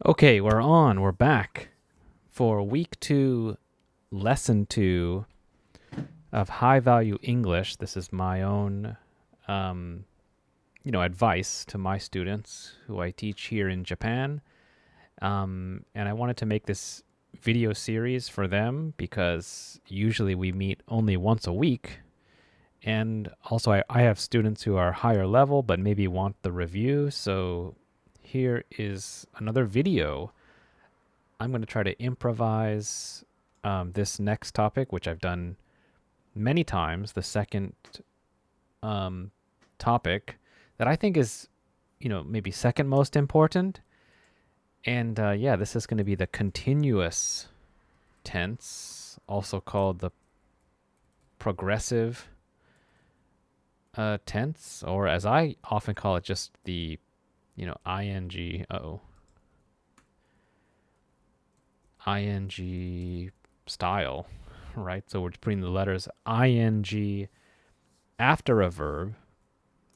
Okay, we're on. We're back for week 2, lesson 2 of high value English. This is my own, advice to my students who I teach here in Japan. And I wanted to make this video series for them because usually we meet only once a week. And also, I have students who are higher level but maybe want the review. So here is another video. I'm going to try to improvise this next topic, which I've done many times. The second topic that I think is, maybe second most important. And this is going to be the continuous tense, also called the progressive tense, or as I often call it, just the, ing, ing style, right? So we're putting the letters ing after a verb.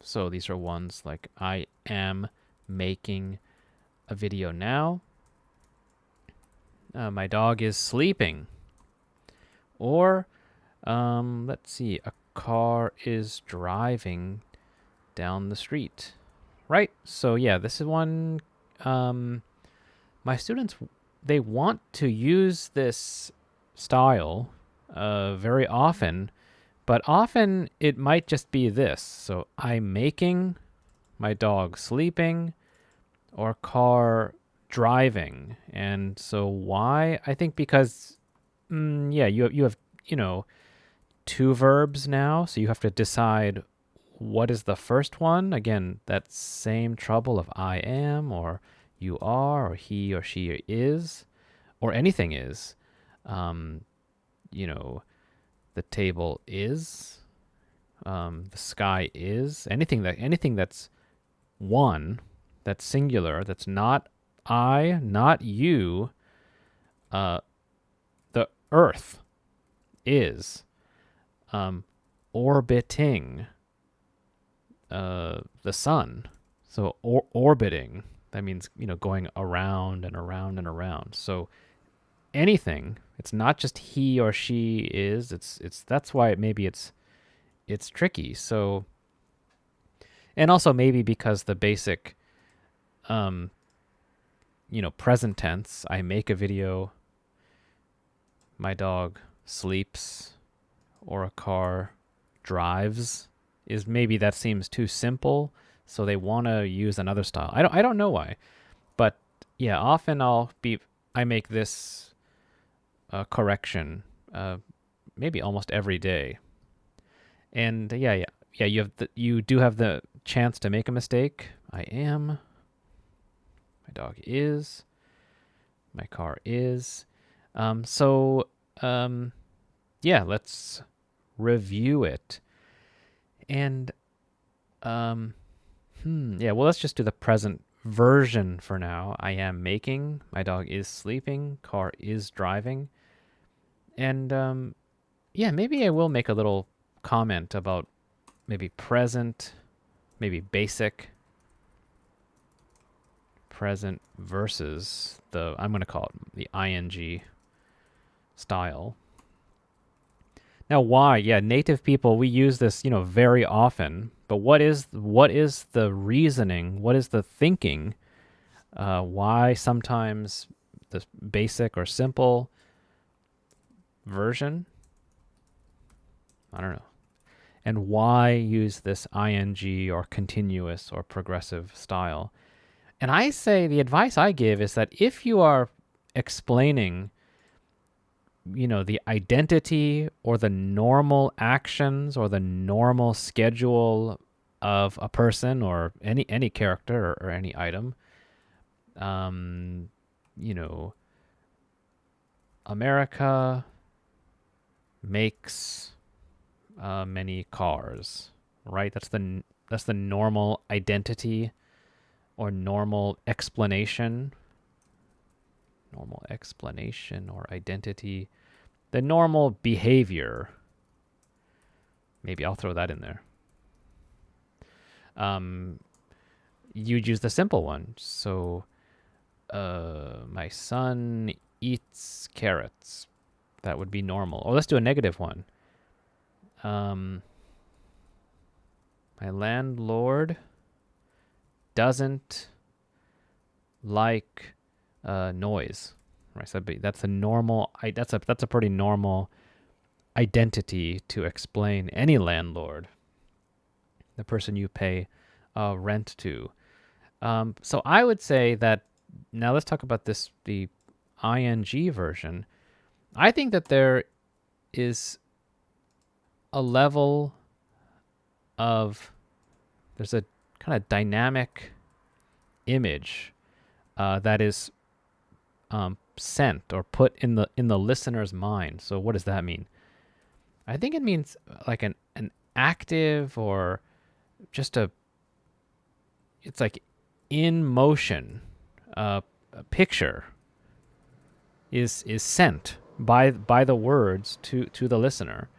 So these are ones like I am making a video now. My dog is sleeping. Or, let's see, a car is driving down the street, right? So yeah, this is one, my students, they want to use this style very often, but often it might just be this. So I'm making, my dog sleeping, or car driving. And so why? I think because, you have, two verbs now, so you have to decide what is the first one. Again, that same trouble of I am, or you are, or he or she is, or anything is. The table is, the sky is, anything that's one, that's singular, that's not I, not you. The earth is orbiting the sun. So orbiting, that means, going around and around and around. So anything, it's not just he or she is, it's that's why it's tricky. So, and also maybe because the basic present tense, I make a video, my dog sleeps, or a car drives, is maybe that seems too simple, so they want to use another style. I don't know why, but yeah, often I make this correction, maybe almost every day, and you do have the chance to make a mistake. I am, my dog is, my car is. Let's review it. And let's just do the present version for now. I am making, my dog is sleeping, car is driving. And maybe I will make a little comment about maybe present, maybe basic present versus I'm going to call it the ing style. Now, why? Yeah, native people, we use this, very often. But what is the reasoning? What is the thinking? Why sometimes the basic or simple version? I don't know. And why use this ing or continuous or progressive style? And I say the advice I give is that if you are explaining, the identity or the normal actions or the normal schedule of a person or any character or any item, America makes many cars, right? That's the normal identity or normal explanation or identity, the normal behavior. Maybe I'll throw that in there. You'd use the simple one. So My son eats carrots. That would be normal. Or let's do a negative one. My landlord doesn't like noise. Right, so that's a normal. That's a pretty normal identity to explain any landlord, the person you pay rent to. So I would say that now let's talk about the ing version. I think that there is a level of there's a kind of dynamic image that is sent or put in the listener's mind. So what does that mean? I think it means like an active or just it's like in motion a picture is sent by the words to the listener.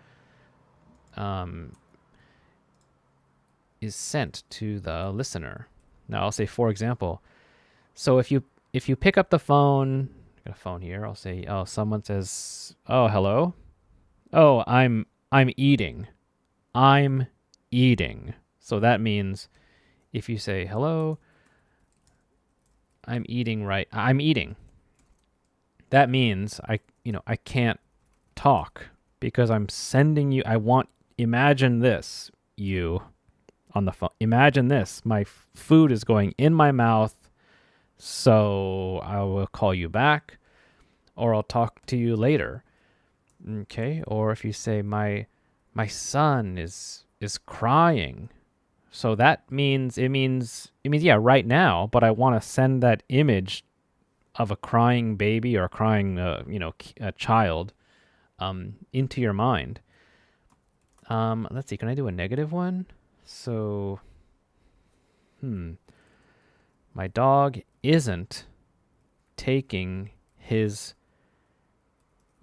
Is sent to the listener. Now I'll say, for example, so if you pick up the phone, I got a phone here, I'll say, oh, someone says, oh, hello. Oh, I'm eating. I'm eating. So that means if you say, hello, I'm eating, that means I can't talk because I'm sending you, imagine this, you on the phone. Imagine this, my food is going in my mouth, so I will call you back or I'll talk to you later. Okay? Or if you say my son is crying. So that means it means yeah, right now, but I want to send that image of a crying baby or a crying a child into your mind. Let's see, can I do a negative one? So my dog isn't taking his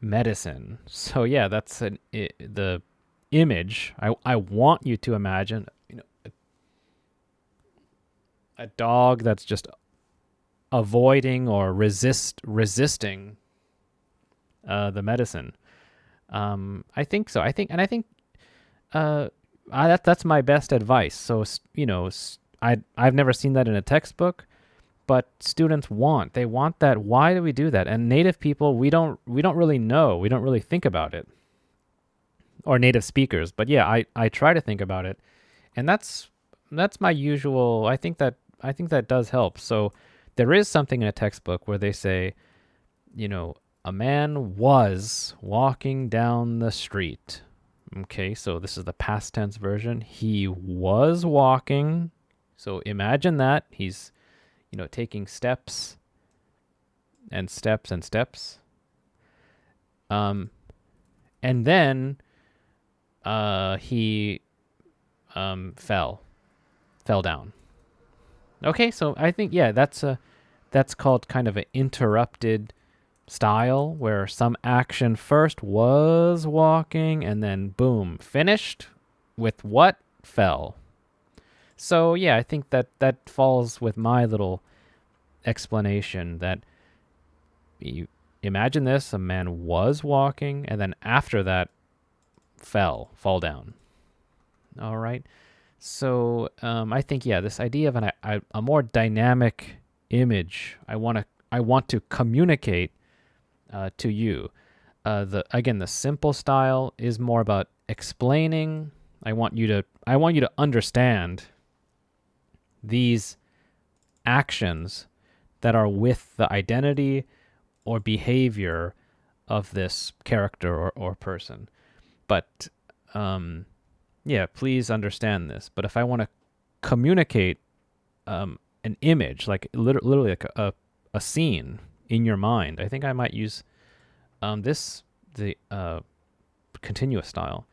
medicine. So yeah, that's the image. I want you to imagine, a dog that's just avoiding or resisting the medicine. I think so. I think that's my best advice. So I've never seen that in a textbook, but students want that. Why do we do that? And native people, we don't really know. We don't really think about it. Or native speakers, but yeah, I try to think about it, and that's my usual. I think that does help. So there is something in a textbook where they say, a man was walking down the street. Okay, so this is the past tense version. He was walking. So imagine that he's, taking steps and steps and steps. And then he fell down. Okay, so I think that's called kind of an interrupted style where some action first was walking and then boom, finished with what? Fell. So yeah, I think that falls with my little explanation that you imagine this, a man was walking and then after that fall down. All right. So I think, this idea of a more dynamic image, I want to communicate to you. The simple style is more about explaining. I want you to understand these actions that are with the identity or behavior of this character or person. But please understand this. But if I want to communicate an image, like literally like a scene in your mind, I think I might use the continuous style.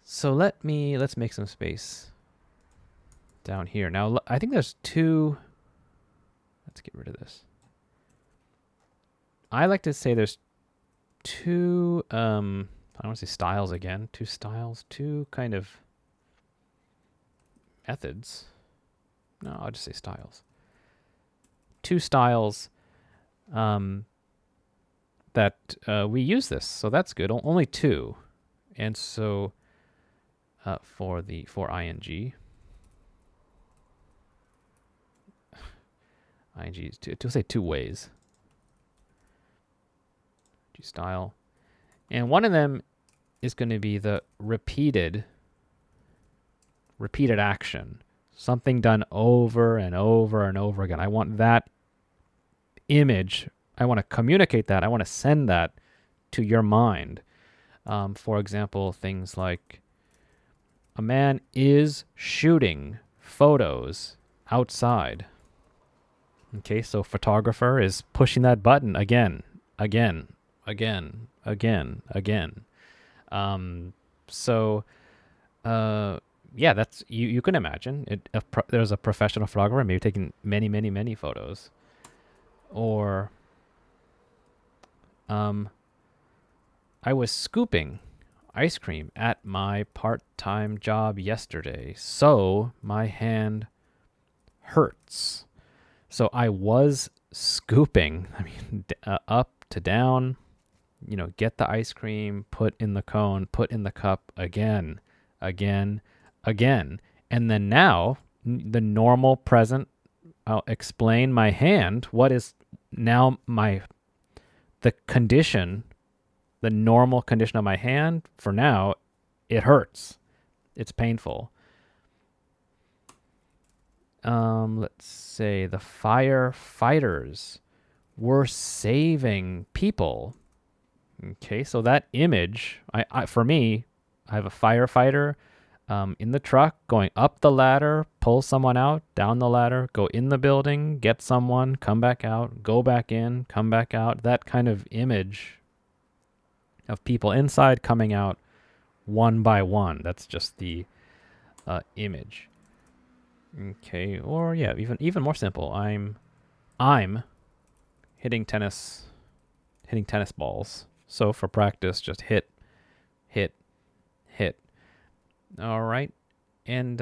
So let's make some space down here. Now I think there's two. Let's get rid of this. I like to say there's two. I don't want to say styles again. Two styles. Two kind of methods. No, I'll just say styles. Two styles that we use this. So that's good. Only two. And so for ing, ing is to say two ways. Style. And one of them is going to be the repeated action. Something done over and over and over again. I want that image. I want to communicate that. I want to send that to your mind. For example, things like a man is shooting photos outside. Okay, so photographer is pushing that button again. Yeah, that's you can imagine it. There's a professional photographer maybe taking many photos, or I was scooping ice cream at my part-time job yesterday, so my hand hurts. So I was scooping, up to down, get the ice cream, put in the cone, put in the cup again. And then now, the normal present, I'll explain my hand. What is now the condition, the normal condition of my hand for now? It hurts. It's painful. Let's say the firefighters were saving people. Okay, so that image, for me, I have a firefighter in the truck going up the ladder, pull someone out, down the ladder, go in the building, get someone, come back out, go back in, come back out. That kind of image of people inside coming out one by one. That's just the image. Okay, or yeah, even more simple. I'm hitting tennis balls. So for practice, just hit. All right, and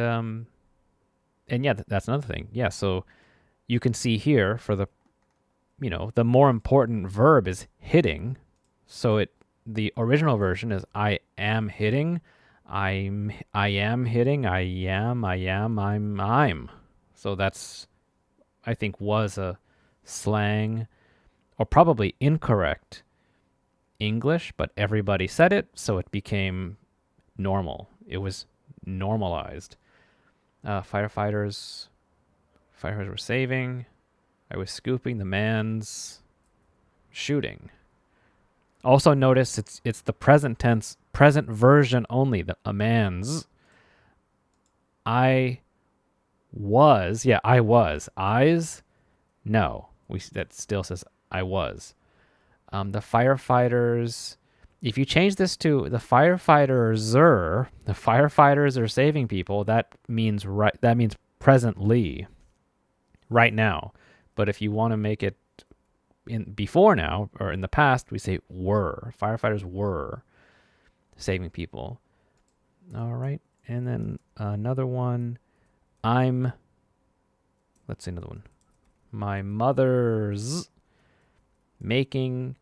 yeah, that's another thing. Yeah, so you can see here for the more important verb is hitting. So the original version is I am hitting. I am hitting. I'm. So that's, I think, was a slang or probably incorrect English, but everybody said it, so it became normal. It was normalized. Firefighters were saving. I was scooping. The man's shooting. Also notice it's the present tense, present version only. A man's. I was. Eyes. No, that still says I was. The firefighters. If you change this to the firefighters are saving people, that means presently, right now. But if you want to make it in before now or in the past, we say were. Firefighters were saving people. All right. And then another one. Let's say another one. My mother's making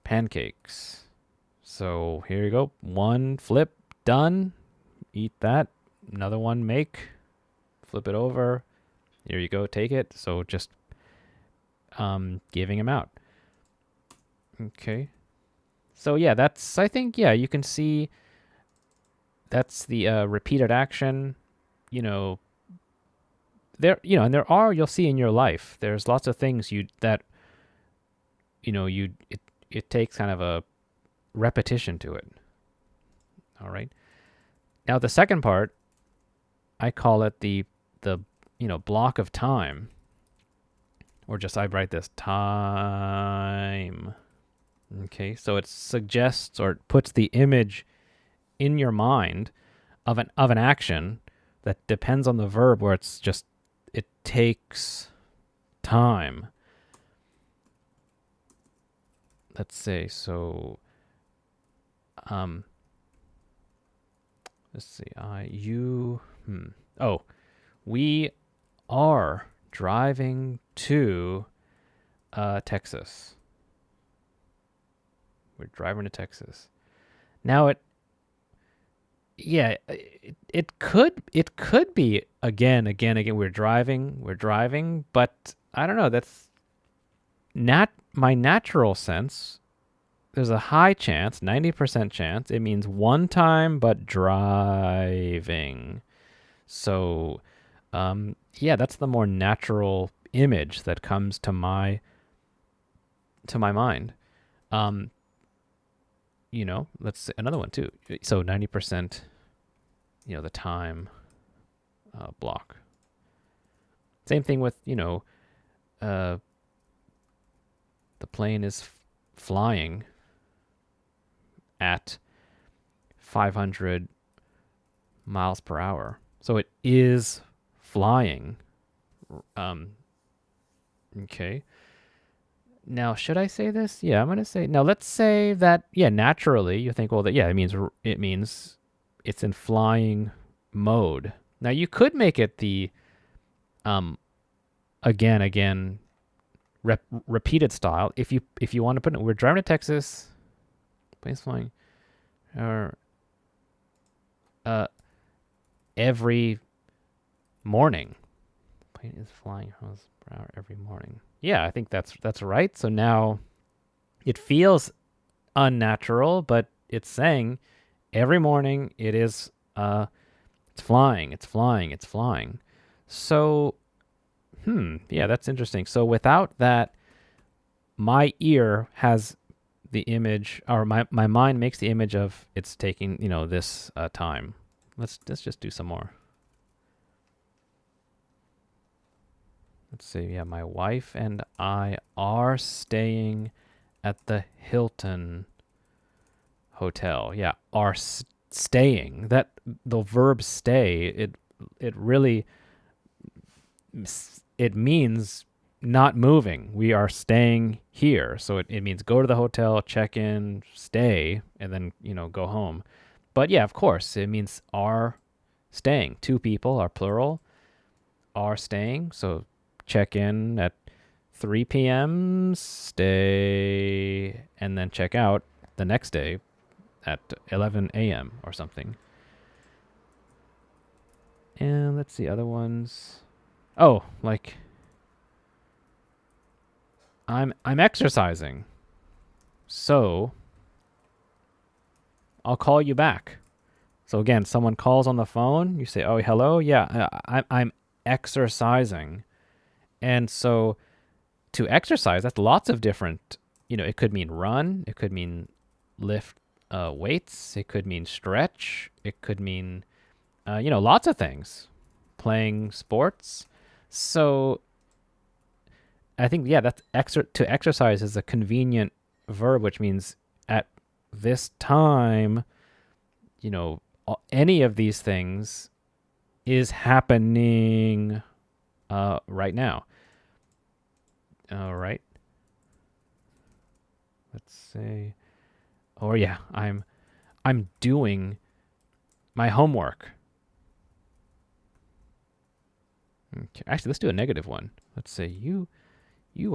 pancakes. So here you go. One, flip, done. Eat that. Another one, make. Flip it over. Here you go, take it. So just giving them out. Okay. So yeah, that's, I think, yeah, you can see that's the repeated action. And there are, you'll see in your life, there's lots of things it takes kind of a repetition to it. All right. Now the second part, I call it the block of time, or just I write this time. Okay, so it suggests or it puts the image in your mind of an action that depends on the verb, where it's just it takes time. Let's say so. Let's see. We are driving to Texas. We're driving to Texas. Now it could be again. We're driving, but I don't know. That's my natural sense. There's a high chance, 90% chance, it means one time, but driving. So, that's the more natural image that comes to my mind. Let's say another one too. So 90%, the time block. Same thing with, the plane is flying at 500 miles per hour. So it is flying. Okay. Now, should I say this? Yeah, I'm going to say, now let's say that, naturally you think, well, it means it's in flying mode. Now you could make it the, again, repeated style. If you want to put it, we're driving to Texas, plane's flying, or every morning. Plane is flying miles per hour every morning. Yeah, I think that's right. So now it feels unnatural, but it's saying every morning it is it's flying. So that's interesting. So without that, my ear has the image, or my mind makes the image of it's taking, this time. Let's just do some more. Let's see. Yeah, my wife and I are staying at the Hilton Hotel. Yeah, are staying. That the verb stay, it really it means not moving. We are staying here. So it means go to the hotel, check in, stay, and then, go home. But yeah, of course, it means are staying. Two people are plural, are staying. So check in at 3 p.m., stay, and then check out the next day at 11 a.m. or something. And let's see other ones. Oh, like I'm exercising. So I'll call you back. So again, someone calls on the phone, you say, "Oh, hello. Yeah, I'm exercising." And so to exercise, that's lots of different, it could mean run, it could mean lift weights, it could mean stretch, it could mean, lots of things, playing sports. So I think, that's to exercise is a convenient verb, which means at this time, any of these things is happening right now. All right. Let's say, or yeah, I'm doing my homework. Okay. Actually, let's do a negative one. Let's say you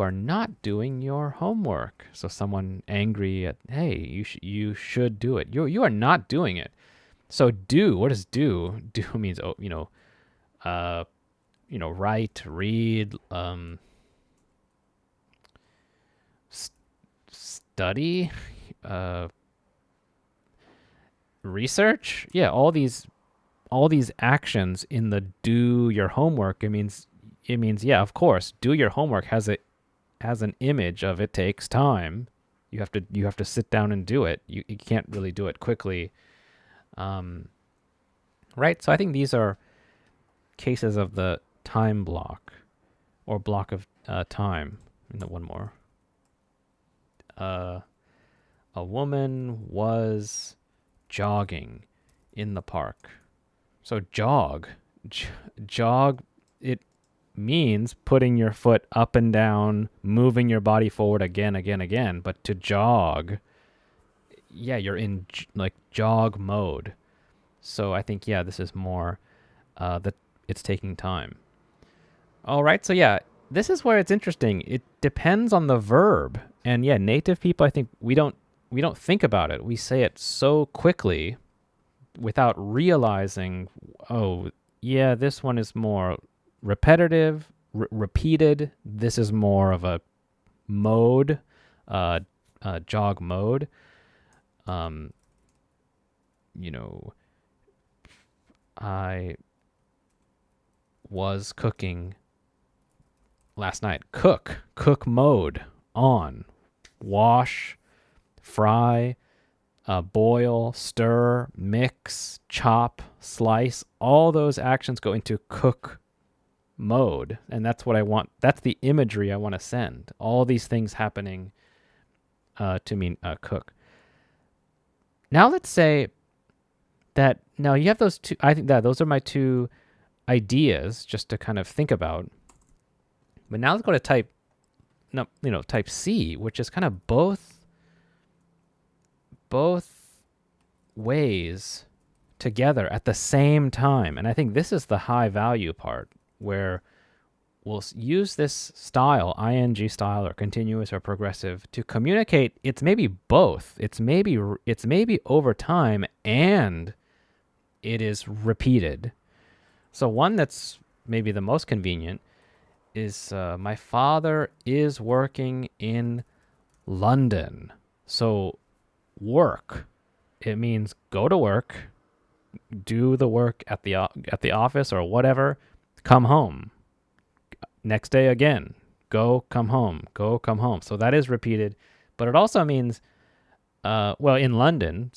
are not doing your homework. So someone angry at, hey, you should do it. You are not doing it. So do, what does do? Do means, write, read, study, research. Yeah, all these actions in the do your homework. It means yeah, of course, do your homework has an image of it takes time. You have to sit down and do it. You can't really do it quickly. Right? So I think these are cases of the time block or block of time. One more. A woman was jogging in the park. So jog, it means putting your foot up and down, moving your body forward again. But to jog, you're in jog mode. So I think, this is more that it's taking time. All right. So this is where it's interesting. It depends on the verb. And yeah, native people, I think we don't think about it. We say it so quickly without realizing, oh, yeah, this one is more repetitive, repeated. This is more of a mode, jog mode. I was cooking last night. Cook mode, on. Wash, fry, boil, stir, mix, chop, slice. All those actions go into cook mode. And that's what I want. That's the imagery I want to send. All these things happening to mean cook. Now let's say that, now you have those two, I think that those are my two ideas just to kind of think about. But now let's go to type C, which is kind of both ways together at the same time. And I think this is the high value part, where we'll use this style, ing style or continuous or progressive, to communicate. It's maybe both. It's maybe over time and it is repeated. So one that's maybe the most convenient is my father is working in London. So work, it means go to work, do the work at the office or whatever, come home. Next day again, go, come home, go, come home. So that is repeated, but it also means, in London,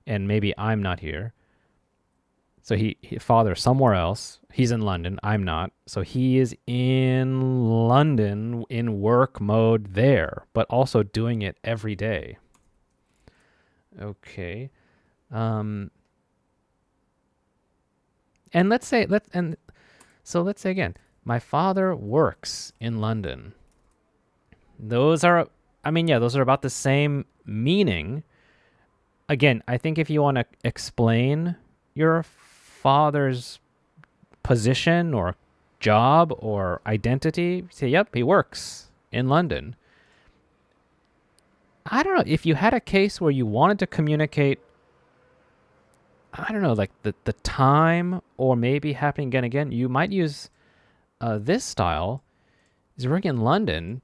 and maybe I'm not here. So he father somewhere else. He's in London. I'm not. So he is in London in work mode there, but also doing it every day. Okay. And let's say again, my father works in London. Those are about the same meaning. Again, I think if you want to explain your father's position or job or identity, say, yep, he works in London. I don't know, if you had a case where you wanted to communicate, I don't know, like the time or maybe happening again, you might use this style. He's working in London.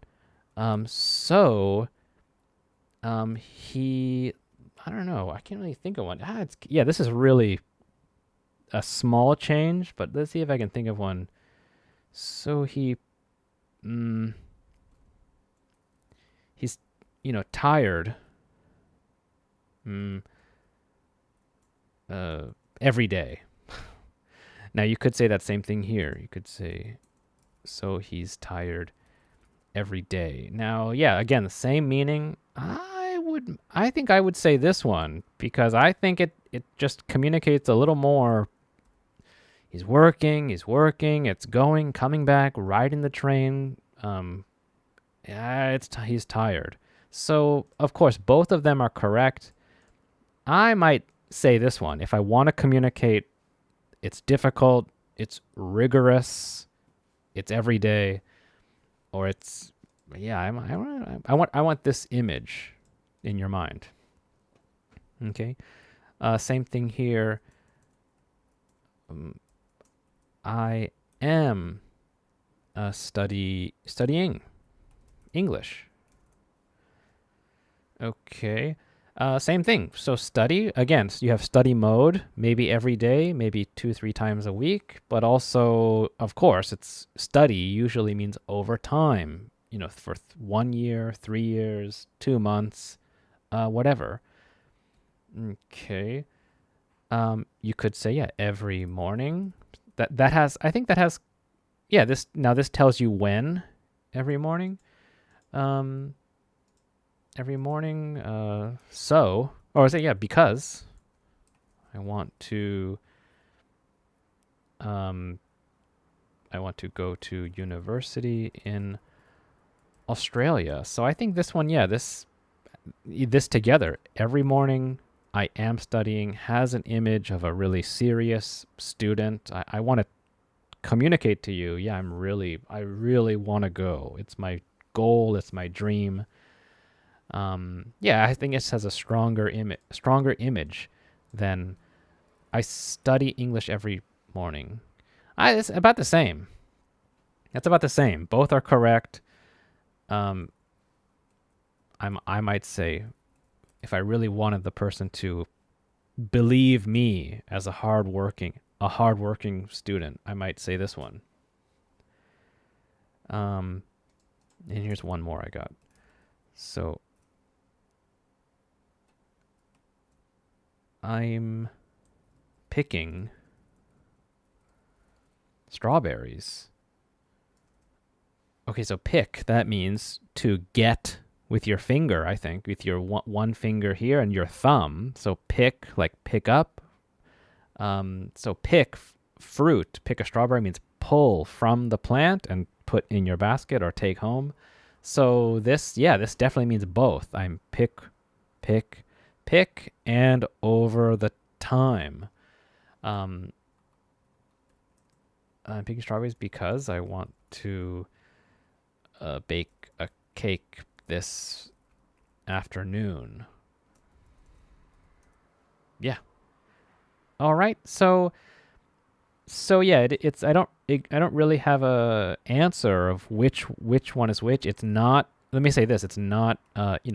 He, I don't know, I can't really think of one. This is really a small change, but let's see if I can think of one. So he's tired every day. Now you could say that same thing here. You could say, so he's tired every day. Now, yeah, again, the same meaning. I think I would say this one, because I think it just communicates a little more. He's working, it's going, coming back, riding the train. He's tired. So, of course, both of them are correct. I might say this one. If I want to communicate, it's difficult, it's rigorous, it's every day, or it's, I want this image in your mind. Okay. Same thing here. I am studying English. Okay. Same thing. So study, again, so you have study mode, maybe every day, maybe 2-3 times a week, but also, of course, it's study usually means over time, for 1 year, 3 years, 2 months, whatever. Okay. You could say, every morning. That has, this tells you when every morning. Every morning, because I want to go to university in Australia. So I think this one, this together, every morning I am studying, has an image of a really serious student. I want to communicate to you, yeah, I really want to go. It's my goal. It's my dream. Yeah, I think it has a stronger image than I study English every morning. It's about the same. That's about the same. Both are correct. I might say, if I really wanted the person to believe me as a hardworking student, I might say this one. And here's one more I got. So I'm picking strawberries. Okay, so pick, that means to get with your finger, I think, with your one finger here and your thumb. So pick, like pick up. So pick fruit, pick a strawberry means pull from the plant and put in your basket or take home. So this definitely means both. I'm pick, and over the time. I'm picking strawberries because I want to bake a cake this afternoon. Yeah. All right. So yeah, it's I don't really have a answer of which one is which. It's not. Let me say this. It's not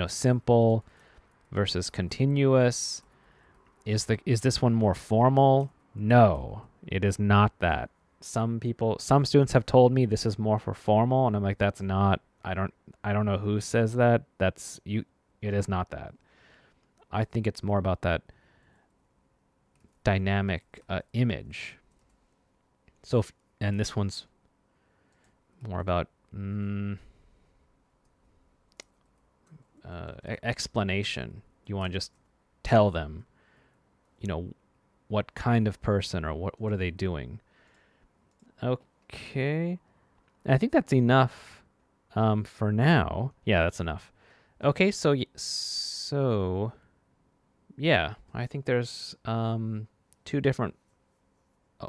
simple versus continuous. Is this one more formal? No, it is not that. Some students have told me this is more for formal, and I'm like, that's not. I don't know who says that. That's you. It is not that. I think it's more about that dynamic image. So, and this one's more about explanation. You want to just tell them, what kind of person or what are they doing. Okay. I think that's enough for now. Yeah, that's enough. Okay, so yeah, I think there's 2 different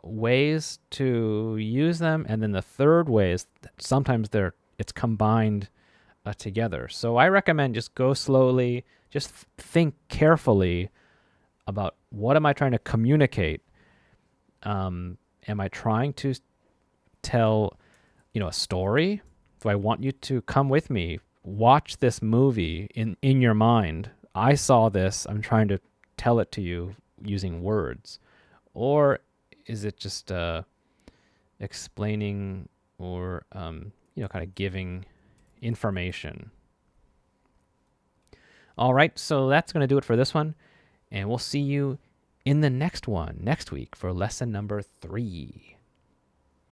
ways to use them, and then the third way is sometimes it's combined together. So I recommend just go slowly, just think carefully about what am I trying to communicate. Am I trying to tell a story? Do I want you to come with me, watch this movie in your mind? I saw this, I'm trying to tell it to you using words. Or is it just explaining or kind of giving information? All right, so that's going to do it for this one, and we'll see you in the next one next week for lesson number 3.